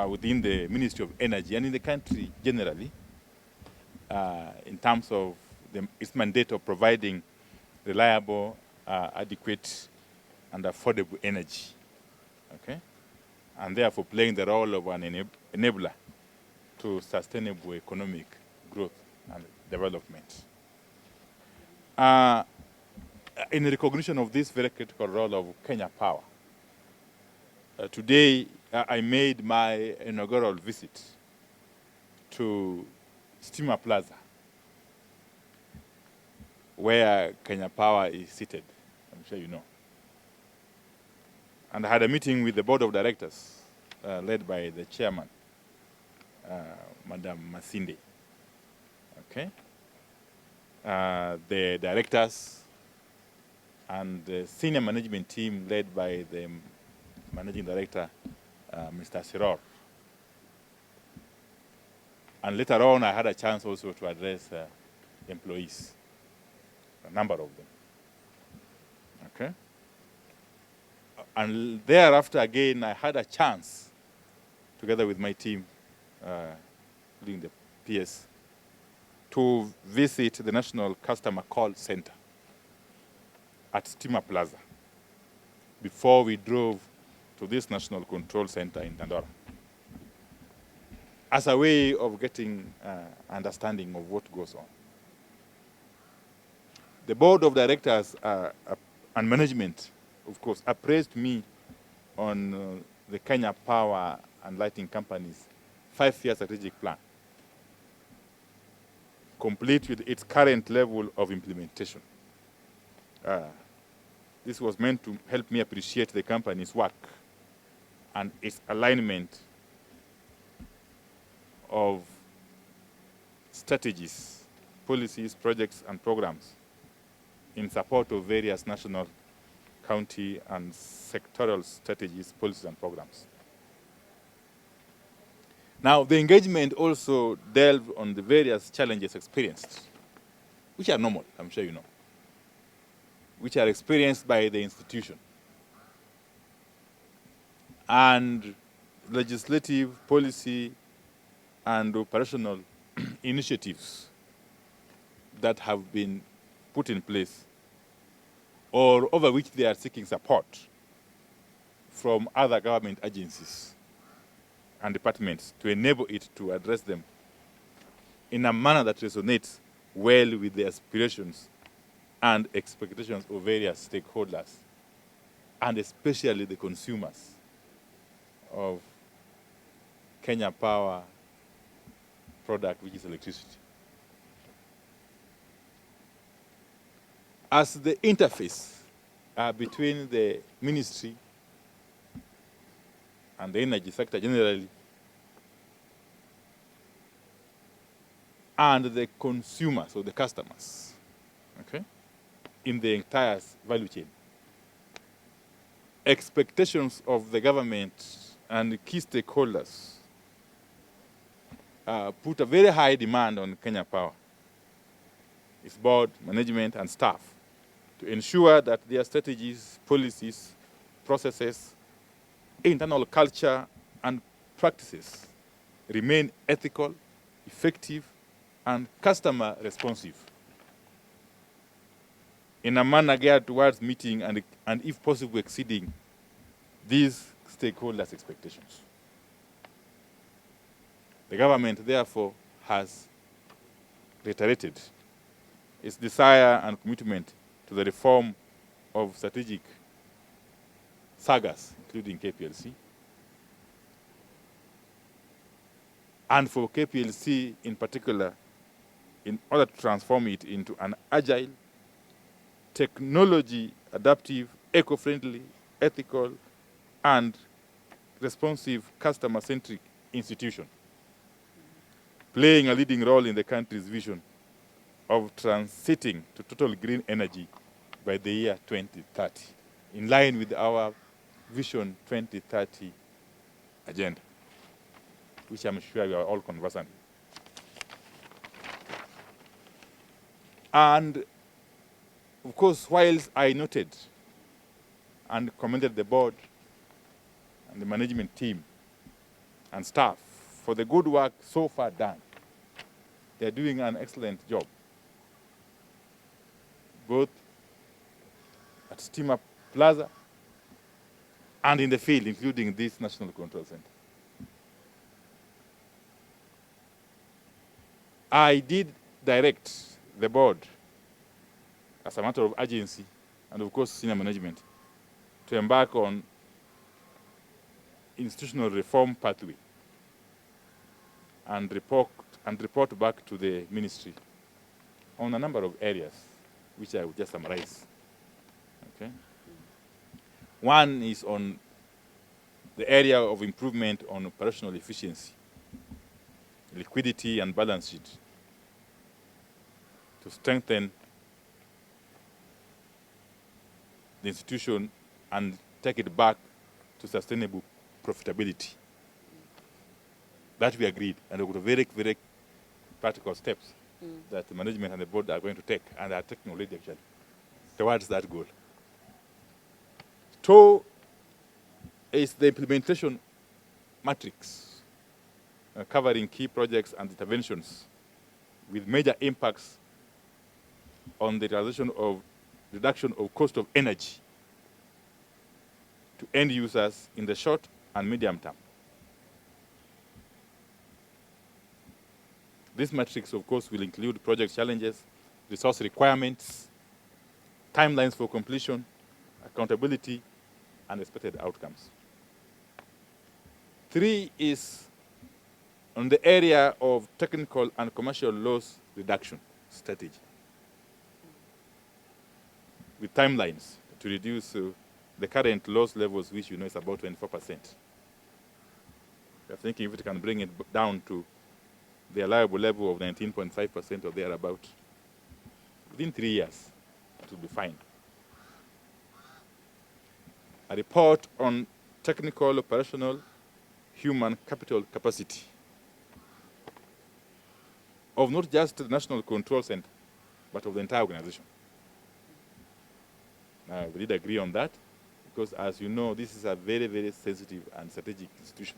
within the Ministry of Energy and in the country generally, in terms of its mandate of providing reliable, adequate, and affordable energy, okay? And therefore playing the role of an enabler to sustainable economic growth and development. In recognition of this very critical role of Kenya Power, today I made my inaugural visit to Stima Plaza, where Kenya Power is seated, I'm sure you know. And I had a meeting with the board of directors, led by the chairman, Madam Masinde. Okay? The directors and the senior management team led by the managing director, Mr. Siror. And later on, I had a chance also to address employees, a number of them. Okay? And thereafter, again, I had a chance, together with my team, including the PS, to visit the National Customer Call Center at Stima Plaza before we drove to this National Control Center in Dandora, as a way of getting understanding of what goes on. The board of directors and management, of course, appraised me on the Kenya Power and Lighting Company's 5-year strategic plan, complete with its current level of implementation. This was meant to help me appreciate the company's work and its alignment of strategies, policies, projects, and programs in support of various national, county, and sectoral strategies, policies, and programs. Now, the engagement also delved on the various challenges experienced, which are normal, I'm sure you know, which are experienced by the institution, and legislative, policy, and operational initiatives that have been put in place or over which they are seeking support from other government agencies and departments to enable it to address them in a manner that resonates well with the aspirations and expectations of various stakeholders, and especially the consumers of Kenya Power product, which is electricity. As the interface between the ministry and the energy sector generally and the consumers or the customers, okay, in the entire value chain, expectations of the government and key stakeholders put a very high demand on Kenya Power, its board, management, and staff, to ensure that their strategies, policies, processes, internal culture, and practices remain ethical, effective, and customer responsive in a manner geared towards meeting and if possible, exceeding these stakeholders' expectations. The government, therefore, has reiterated its desire and commitment to the reform of strategic sagas, including KPLC, and for KPLC in particular, in order to transform it into an agile, technology adaptive, eco-friendly, ethical, and responsive customer-centric institution, playing a leading role in the country's vision of transiting to total green energy by the year 2030, in line with our Vision 2030 agenda, which I'm sure we are all conversant with. And of course, whilst I noted and commended the board and the management team and staff for the good work so far done. They're doing an excellent job, both at Steamer Plaza and in the field, including this National Control Center. I did direct the board, as a matter of urgency, and of course senior management, to embark on institutional reform pathway and report back to the ministry on a number of areas, which I will just summarize. Okay. One is on the area of improvement on operational efficiency, liquidity and balance sheet, to strengthen the institution and take it back to sustainable profitability. That we agreed, and we got very, very practical steps that the management and the board are going to take, and are taking already actually, towards that goal. Two is the implementation matrix, covering key projects and interventions with major impacts on the reduction of cost of energy to end users in the short and medium term. This matrix, of course, will include project challenges, resource requirements, timelines for completion, accountability, and expected outcomes. Three is on the area of technical and commercial loss reduction strategy, with timelines to reduce the current loss levels, which you know is about 24%. We are thinking if it can bring it down to the allowable level of 19.5% or thereabout, within 3 years, it will be fine. A report on technical, operational, human capital capacity of not just the National Control Center, but of the entire organization. Now, we did agree on that, because as you know, this is a very, very sensitive and strategic institution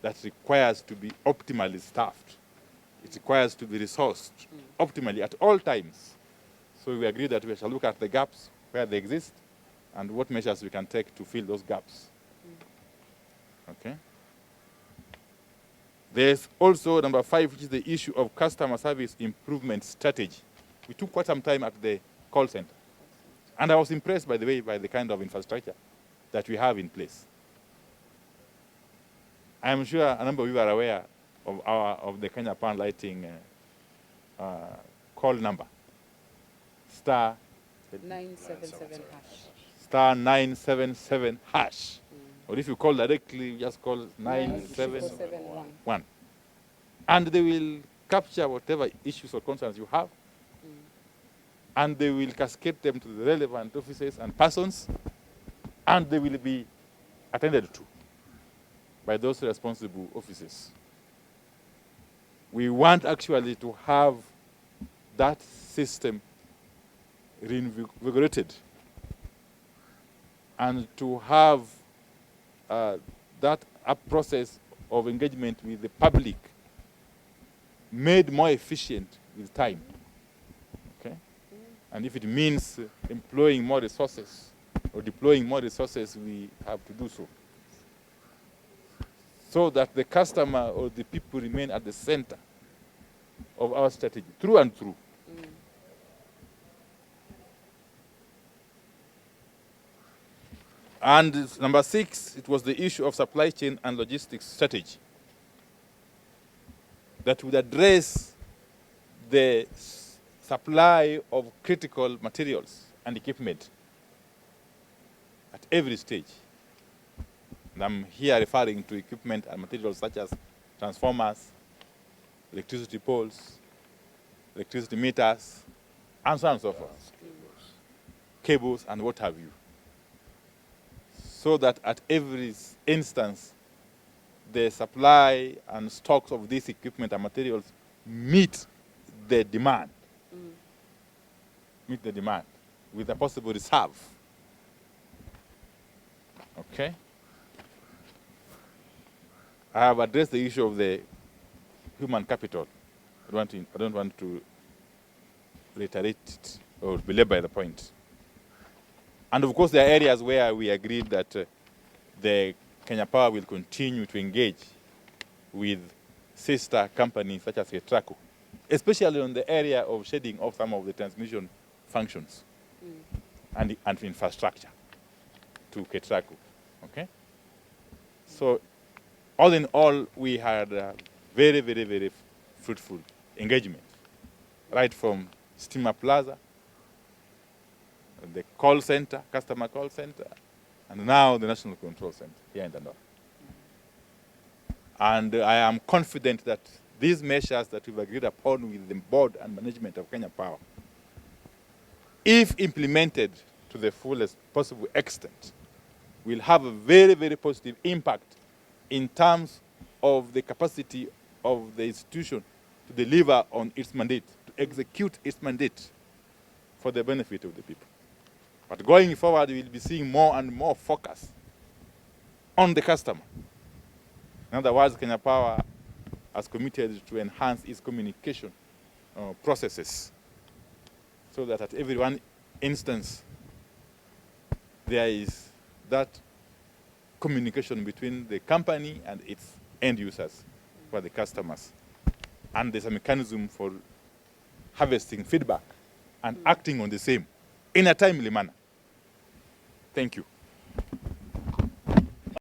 that requires to be optimally staffed. It requires to be resourced optimally at all times. So we agreed that we shall look at the gaps where they exist and what measures we can take to fill those gaps. Okay. There's also number 5, which is the issue of customer service improvement strategy. We took quite some time at the call center. And I was impressed, by the way, by the kind of infrastructure that we have in place. I'm sure a number of you are aware of the Kenya Pan Lighting call number, star 977 hash. Star 977 hash. Or if you call directly, you just call 9771. And they will capture whatever issues or concerns you have. And they will cascade them to the relevant offices and persons, and they will be attended to by those responsible offices. We want actually to have that system reinvigorated and to have that process of engagement with the public made more efficient with time. Okay? And if it means employing more resources or deploying more resources, we have to do so, so that the customer or the people remain at the center of our strategy, through and through. And number 6, it was the issue of supply chain and logistics strategy that would address the supply of critical materials and equipment at every stage. And I'm here referring to equipment and materials such as transformers, electricity poles, electricity meters, and so on and so forth. Cables and what have you. So that at every instance, the supply and stocks of these equipment and materials meet the demand. Meet the demand with a possible reserve. Okay? I have addressed the issue of the human capital. I don't want to reiterate it or belabor the point. And of course, there are areas where we agreed that the Kenya Power will continue to engage with sister companies such as KETRACO, especially on the area of shading off some of the transmission functions and infrastructure to KETRACO. Okay? So, all in all, we had a very, very, very fruitful engagement, right from Steamer Plaza, the call center, customer call center, and now the National Control Center here in the north. And I am confident that these measures that we've agreed upon with the board and management of Kenya Power, if implemented to the fullest possible extent, will have a very, very positive impact in terms of the capacity of the institution to deliver on its mandate, to execute its mandate for the benefit of the people. But going forward, we'll be seeing more and more focus on the customer. In other words, Kenya Power has committed to enhance its communication processes so that at every one instance, there is that communication between the company and its end users, for the customers. And there's a mechanism for harvesting feedback and acting on the same in a timely manner. Thank you.